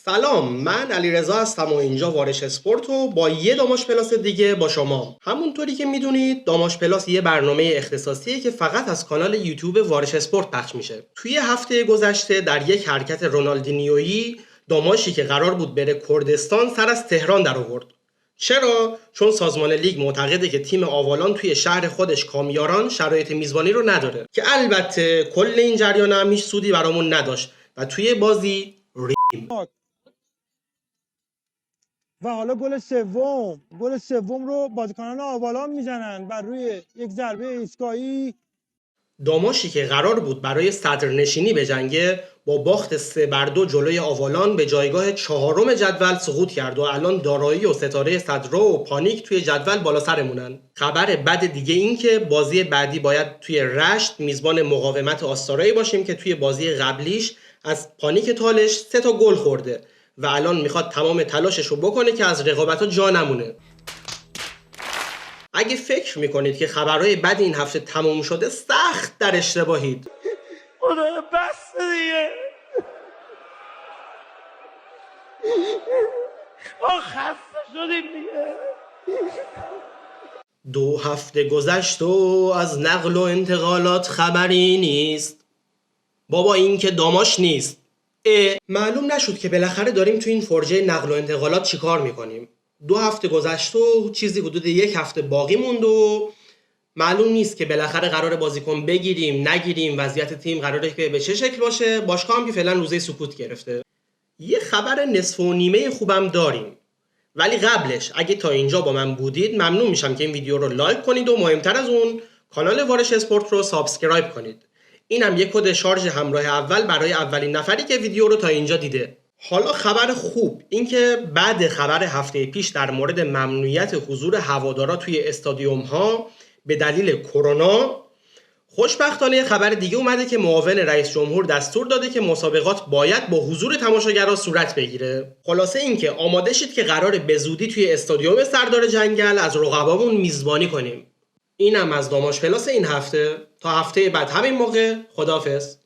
سلام، من علیرضا هستم و اینجا وارش اسپورت و با یه داماش پلاس دیگه با شما. همونطوری که میدونید داماش پلاس یه برنامه اختصاصیه که فقط از کانال یوتیوب وارش اسپورت پخش میشه. توی هفته گذشته در یک حرکت رونالدینیویی داماشی که قرار بود بره کردستان سر از تهران در آورد. چرا؟ چون سازمان لیگ معتقده که تیم آوالان توی شهر خودش کامیاران شرایط میزبانی رو نداره که البته کل این جریان هم هیچ سودی برامون نداشت و توی بازی و حالا گل سوم رو بازیکنان آوالان میزنن بر روی یک ضربه ایستگاهی. داماشی که قرار بود برای صدرنشینی بجنگه با باخت 3-2 جلوی آوالان به جایگاه 4م جدول سقوط کرد و الان دارایی و ستاره صدرو و پانیک توی جدول بالا سرمونن. خبر بد دیگه این که بازی بعدی باید توی رشت میزبان مقاومت آستارایی باشیم که توی بازی قبلیش از پانیک تالش 3 گل خورده و الان میخواد تمام تلاشش رو بکنه که از رقابت‌ها جا نمونه. اگه فکر میکنید که خبرهای بد این هفته تموم شده سخت در اشتباهید. خدا بس دیگه، خسته شدیم دیگه. 2 هفته گذشت و از نقل و انتقالات خبری نیست. بابا این که داماش نیست. معلوم نشد که بالاخره داریم تو این فرجه نقل و انتقالات چیکار میکنیم. 2 هفته گذشت و چیزی حدود 1 هفته باقی موند و معلوم نیست که بالاخره قرار بازیکن بگیریم نگیریم، وضعیت تیم قراره که به چه شکل باشه. باشگاه هم که فعلا روزه سکوت گرفته. یه خبر نصف و نیمه خوبم داریم، ولی قبلش اگه تا اینجا با من بودید ممنون میشم که این ویدیو رو لایک کنید و مهمتر از اون کانال وارش اسپورت رو سابسکرایب کنید. اینم یه کد شارژ همراه اول برای اولین نفری که ویدیو رو تا اینجا دیده. حالا خبر خوب این که بعد خبر هفته پیش در مورد ممنوعیت حضور هوادارا توی استادیوم ها به دلیل کرونا، خوشبختانه خبر دیگه اومده که معاون رئیس جمهور دستور داده که مسابقات باید با حضور تماشاگرها صورت بگیره. خلاصه اینکه آماده شید که قراره به زودی توی استادیوم سردار جنگل از رقبامون میزبانی کنیم. اینم از داماش پلاس این هفته. تا هفته بعد همین موقع، خداحافظ.